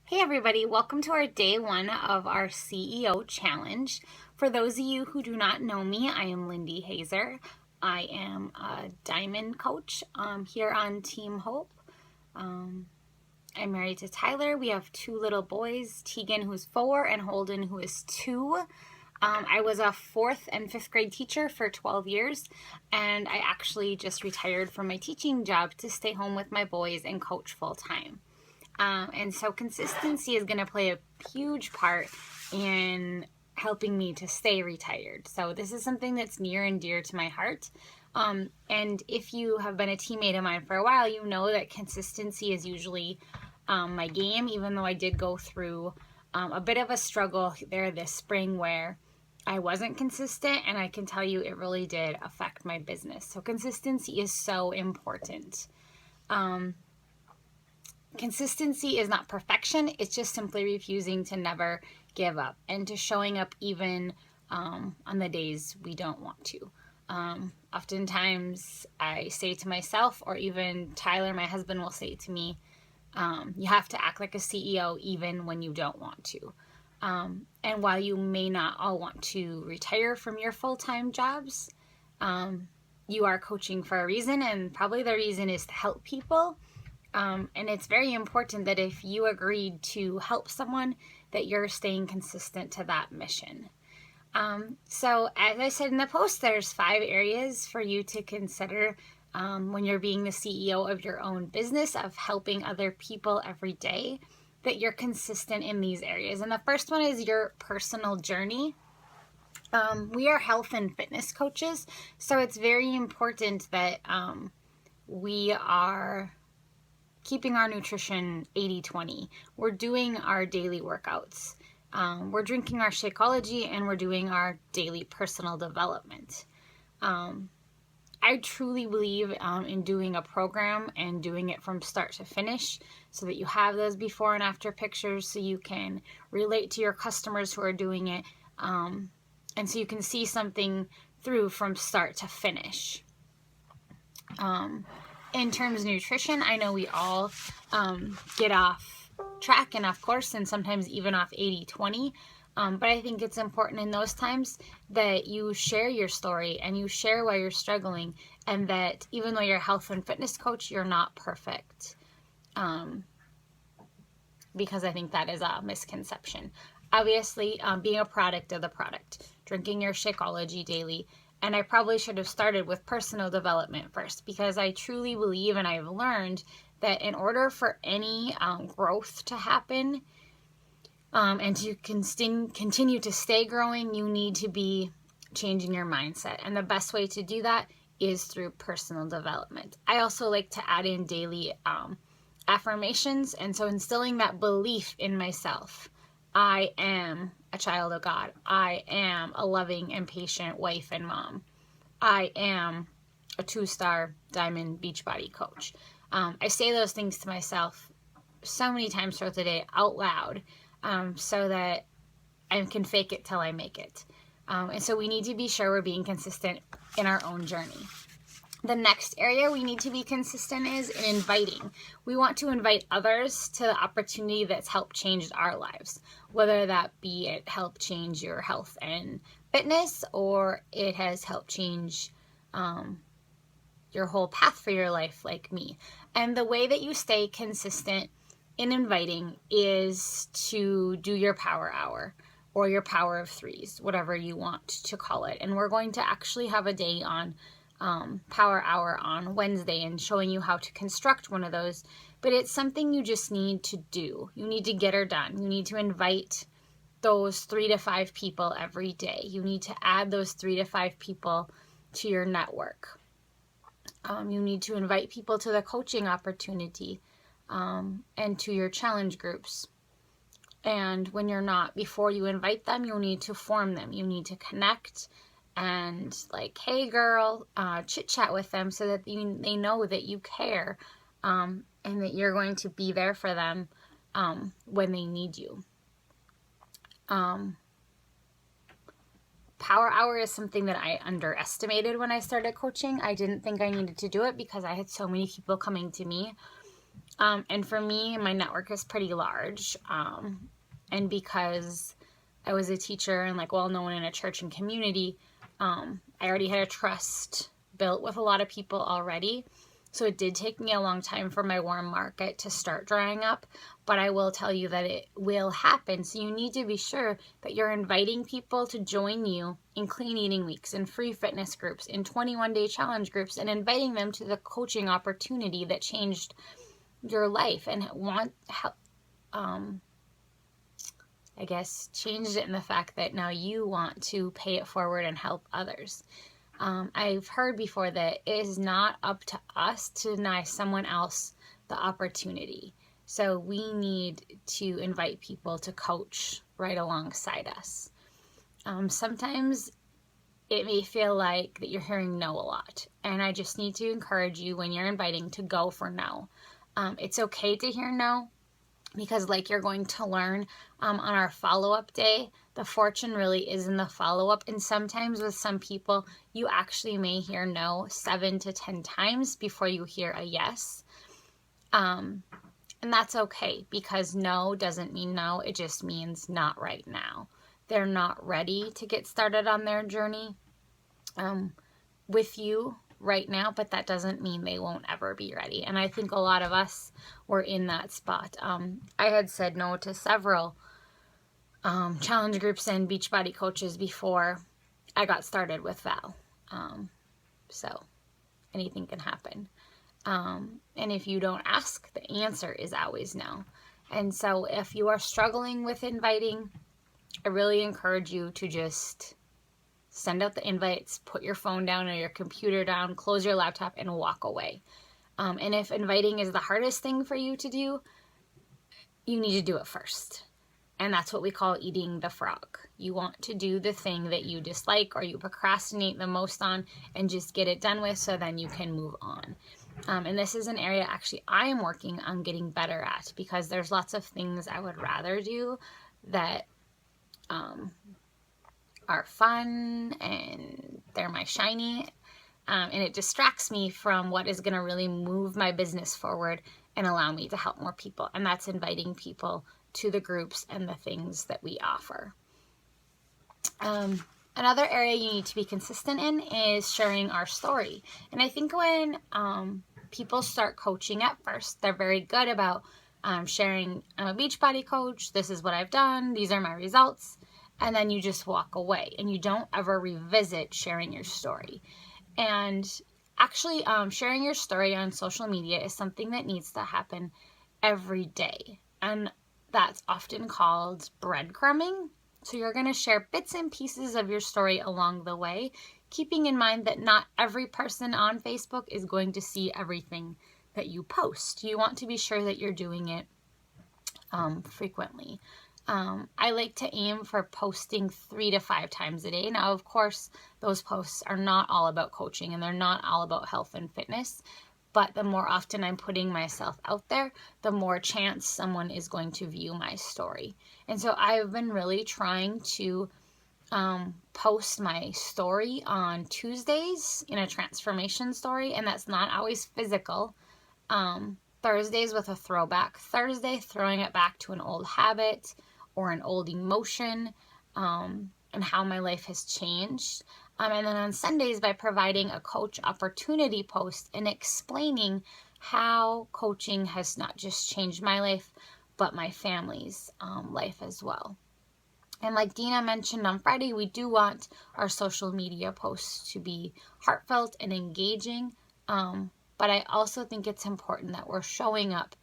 Hey everybody, welcome to our day one of our CEO challenge. For those of you who do not know me, I am Lindy Hazer. I am a diamond coach here on Team Hope. I'm married to Tyler. We have two little boys, Tegan who's 4 and Holden who is 2. I was a 4th and 5th grade teacher for 12 years, and I actually just retired from my teaching job to stay home with my boys and coach full time. And so consistency is going to play a huge part in helping me to stay retired. So this is something that's near and dear to my heart. And if you have been a teammate of mine for a while, you know that consistency is usually my game, even though I did go through a bit of a struggle there this spring where I wasn't consistent, and I can tell you it really did affect my business. So consistency is so important. Consistency is not perfection. It's just simply refusing to never give up and to showing up even on the days we don't want to. Oftentimes I say to myself, or even Tyler, my husband, will say to me, you have to act like a CEO even when you don't want to. And while you may not all want to retire from your full-time jobs, you are coaching for a reason, and probably the reason is to help people. And it's very important that if you agreed to help someone, that you're staying consistent to that mission. So as I said in the post, there's 5 areas for you to consider when you're being the CEO of your own business, of helping other people every day, that you're consistent in these areas. And the first one is your personal journey. We are health and fitness coaches, so it's very important that we are keeping our nutrition 80-20. We're doing our daily workouts. We're drinking our Shakeology, and we're doing our daily personal development. I truly believe in doing a program and doing it from start to finish so that you have those before and after pictures so you can relate to your customers who are doing it, and so you can see something through from start to finish. In terms of nutrition, I know we all get off track and off course, and sometimes even off 80-20. But I think it's important in those times that you share your story and you share why you're struggling, and that even though you're a health and fitness coach, you're not perfect. Because I think that is a misconception. Obviously, being a product of the product, drinking your Shakeology daily. And I probably should have started with personal development first, because I truly believe, and I've learned, that in order for any growth to happen and to continue to stay growing, you need to be changing your mindset. And the best way to do that is through personal development. I also like to add in daily affirmations, and so instilling that belief in myself. I am a child of God. I am a loving and patient wife and mom. I am a 2-star diamond Beachbody coach. I say those things to myself so many times throughout the day out loud, so that I can fake it till I make it. And so we need to be sure we're being consistent in our own journey. The next area we need to be consistent is in inviting. We want to invite others to the opportunity that's helped change our lives, whether that be it helped change your health and fitness, or it has helped change your whole path for your life, like me. And the way that you stay consistent in inviting is to do your power hour or your power of 3s, whatever you want to call it. And we're going to actually have a day on Power Hour on Wednesday and showing you how to construct one of those, but it's something you just need to do. You need to get her done. You need to invite those 3 to 5 people every day. You need to add those 3 to 5 people to your network. You need to invite people to the coaching opportunity and to your challenge groups. And when you're not, before you invite them, you'll need to form them. You need to connect and like, hey girl, chit chat with them so that they know that you care, and that you're going to be there for them when they need you. Power Hour is something that I underestimated when I started coaching. I didn't think I needed to do it because I had so many people coming to me. And for me, my network is pretty large. And because I was a teacher and like well known in a church and community, I already had a trust built with a lot of people already. So it did take me a long time for my warm market to start drying up, but I will tell you that it will happen. So you need to be sure that you're inviting people to join you in clean eating weeks, in free fitness groups, in 21-day challenge groups, and inviting them to the coaching opportunity that changed your life and I guess changed it in the fact that now you want to pay it forward and help others. I've heard before that it is not up to us to deny someone else the opportunity. So we need to invite people to coach right alongside us. Sometimes it may feel like that you're hearing no a lot. And I just need to encourage you when you're inviting to go for no. It's okay to hear no, because like you're going to learn on our follow-up day, the fortune really is in the follow-up. And sometimes with some people, you actually may hear no 7 to 10 times before you hear a yes. And that's okay, because no doesn't mean no. It just means not right now. They're not ready to get started on their journey with you right now, but that doesn't mean they won't ever be ready. And I think a lot of us were in that spot. I had said no to several challenge groups and Beachbody coaches before I got started with Val. So anything can happen. And if you don't ask, the answer is always no. And so if you are struggling with inviting, I really encourage you to just send out the invites, put your phone down or your computer down, close your laptop, and walk away. And if inviting is the hardest thing for you to do, you need to do it first. And that's what we call eating the frog. You want to do the thing that you dislike or you procrastinate the most on and just get it done with, so then you can move on. And this is an area actually I am working on getting better at, because there's lots of things I would rather do that are fun and they're my shiny, and it distracts me from what is going to really move my business forward and allow me to help more people. And that's inviting people to the groups and the things that we offer. Another area you need to be consistent in is sharing our story. And I think when people start coaching at first, they're very good about sharing, I'm a Beachbody coach, this is what I've done, these are my results, and then you just walk away and you don't ever revisit sharing your story. And actually, sharing your story on social media is something that needs to happen every day. And that's often called breadcrumbing. So you're going to share bits and pieces of your story along the way, keeping in mind that not every person on Facebook is going to see everything that you post. You want to be sure that you're doing it frequently. I like to aim for posting 3 to 5 times a day. Now, of course, those posts are not all about coaching and they're not all about health and fitness, but the more often I'm putting myself out there, the more chance someone is going to view my story. And so I've been really trying to post my story on Tuesdays in a transformation story, and that's not always physical. Thursdays with a throwback Thursday, throwing it back to an old habit or an old emotion, and how my life has changed. And then on Sundays by providing a coach opportunity post and explaining how coaching has not just changed my life, but my family's life as well. And like Dina mentioned on Friday, we do want our social media posts to be heartfelt and engaging. But I also think it's important that we're showing up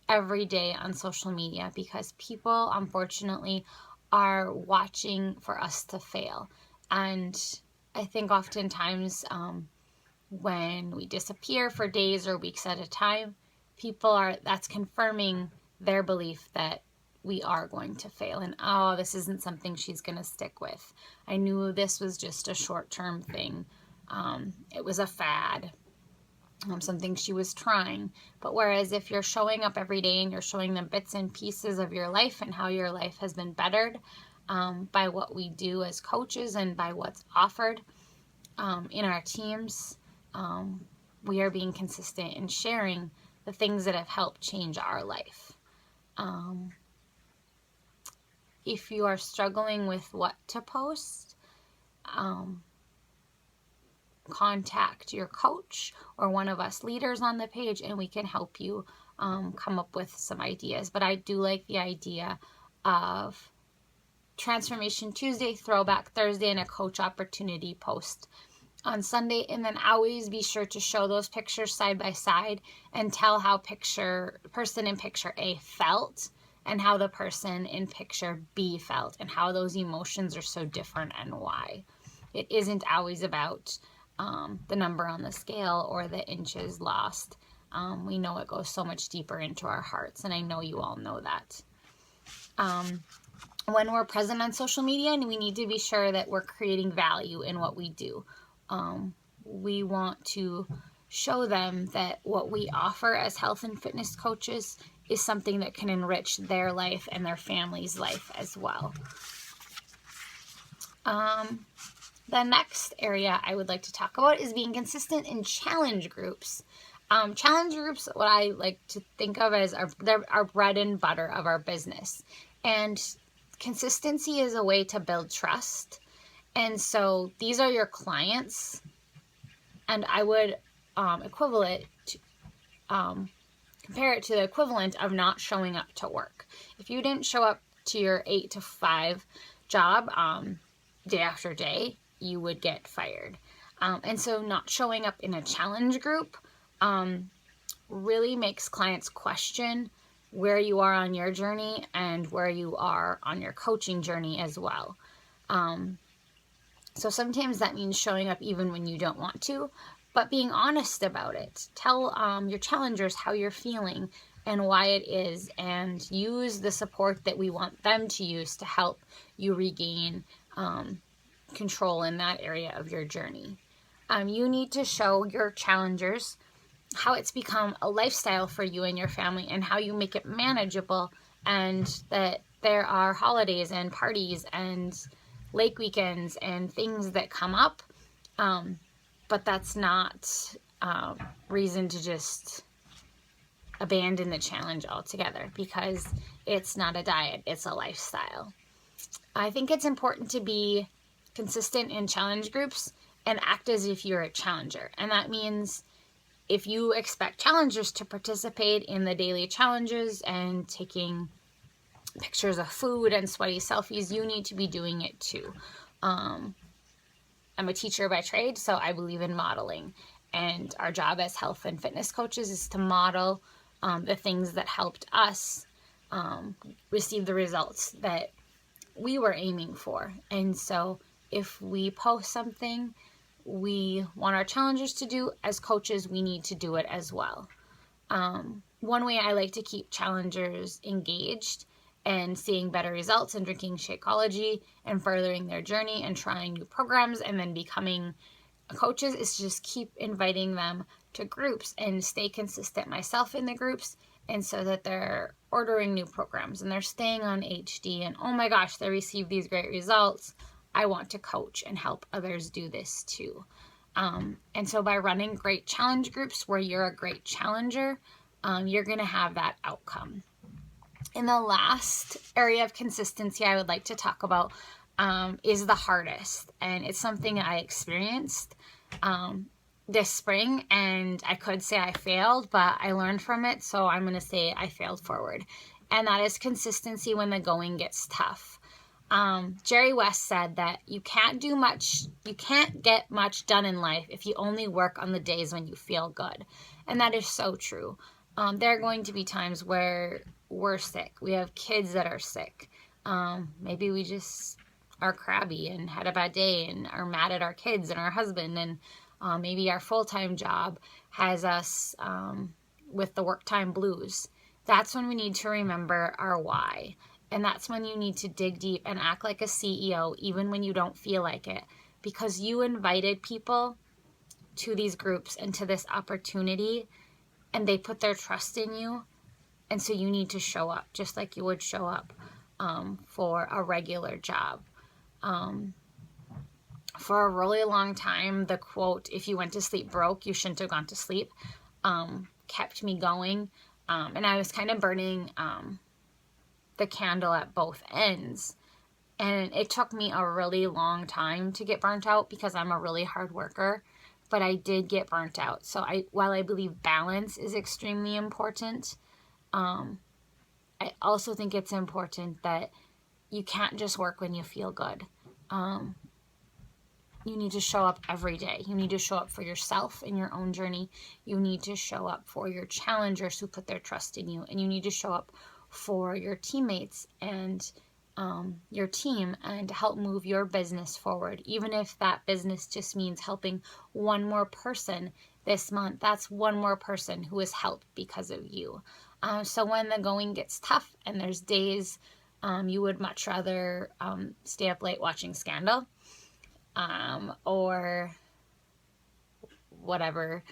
every day on social media, because people, unfortunately, are watching for us to fail. And I think oftentimes when we disappear for days or weeks at a time, that's confirming their belief that we are going to fail. And, oh, this isn't something she's going to stick with. I knew this was just a short-term thing. It was a fad. Something she was trying. But whereas if you're showing up every day and you're showing them bits and pieces of your life and how your life has been bettered by what we do as coaches and by what's offered in our teams, we are being consistent in sharing the things that have helped change our life. If you are struggling with what to post, contact your coach or one of us leaders on the page, and we can help you come up with some ideas. But I do like the idea of Transformation Tuesday, Throwback Thursday, and a coach opportunity post on Sunday. And then always be sure to show those pictures side by side and tell how person in picture A felt and how the person in picture B felt, and how those emotions are so different and why. It isn't always about the number on the scale or the inches lost. We know it goes so much deeper into our hearts, and I know you all know that. When we're present on social media, and we need to be sure that we're creating value in what we do. We want to show them that what we offer as health and fitness coaches is something that can enrich their life and their family's life as well. The next area I would like to talk about is being consistent in challenge groups. Challenge groups, what I like to think of as our bread and butter of our business. And consistency is a way to build trust. And so these are your clients. And I would compare it to the equivalent of not showing up to work. If you didn't show up to your 8 to 5 job day after day, you would get fired. And so not showing up in a challenge group really makes clients question where you are on your journey and where you are on your coaching journey as well. So sometimes that means showing up even when you don't want to, but being honest about it. Tell your challengers how you're feeling and why it is, and use the support that we want them to use to help you regain control in that area of your journey. You need to show your challengers how it's become a lifestyle for you and your family, and how you make it manageable, and that there are holidays and parties and lake weekends and things that come up, but that's not reason to just abandon the challenge altogether, because it's not a diet, it's a lifestyle. I think it's important to be consistent in challenge groups and act as if you're a challenger. And that means if you expect challengers to participate in the daily challenges and taking pictures of food and sweaty selfies, you need to be doing it too. I'm a teacher by trade, so I believe in modeling. And our job as health and fitness coaches is to model the things that helped us receive the results that we were aiming for. And so if we post something we want our challengers to do, as coaches, we need to do it as well. One way I like to keep challengers engaged and seeing better results and drinking Shakeology and furthering their journey and trying new programs and then becoming coaches is to just keep inviting them to groups and stay consistent myself in the groups, and so that they're ordering new programs and they're staying on HD and oh my gosh, they received these great results. I want to coach and help others do this too. And so by running great challenge groups where you're a great challenger, you're going to have that outcome. And the last area of consistency I would like to talk about is the hardest. And it's something I experienced this spring, and I could say I failed, but I learned from it. So I'm going to say I failed forward. And that is consistency when the going gets tough. Jerry West said that you can't get much done in life if you only work on the days when you feel good. And that is so true. There are going to be times where we're sick. We have kids that are sick. Maybe we just are crabby and had a bad day and are mad at our kids and our husband. And maybe our full-time job has us with the work time blues. That's when we need to remember our why. And that's when you need to dig deep and act like a CEO, even when you don't feel like it, because you invited people to these groups and to this opportunity, and they put their trust in you. And so you need to show up just like you would show up for a regular job. For a really long time, the quote, "If you went to sleep broke, you shouldn't have gone to sleep," kept me going. And I was kind of burning the candle at both ends. And it took me a really long time to get burnt out because I'm a really hard worker, but I did get burnt out. So while I believe balance is extremely important, I also think it's important that you can't just work when you feel good. You need to show up every day. You need to show up for yourself in your own journey. You need to show up for your challengers who put their trust in you. And you need to show up for your teammates and your team and help move your business forward. Even if that business just means helping one more person this month, that's one more person who is helped because of you. So when the going gets tough and there's days you would much rather stay up late watching Scandal, or whatever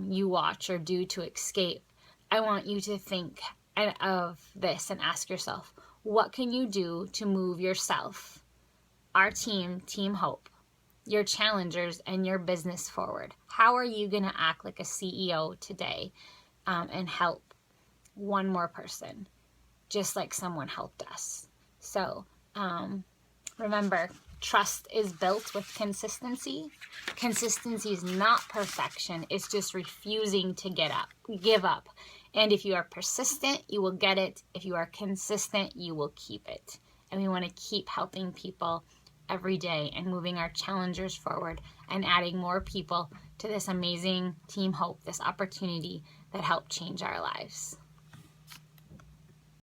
you watch or do to escape, I want you to think of this and ask yourself, what can you do to move yourself, our team, Team Hope, your challengers, and your business forward? How are you going to act like a CEO today and help one more person, just like someone helped us? So remember, trust is built with consistency. Consistency is not perfection. It's just refusing to give up. And if you are persistent, you will get it. If you are consistent, you will keep it. And we want to keep helping people every day and moving our challengers forward and adding more people to this amazing Team Hope, this opportunity that helped change our lives.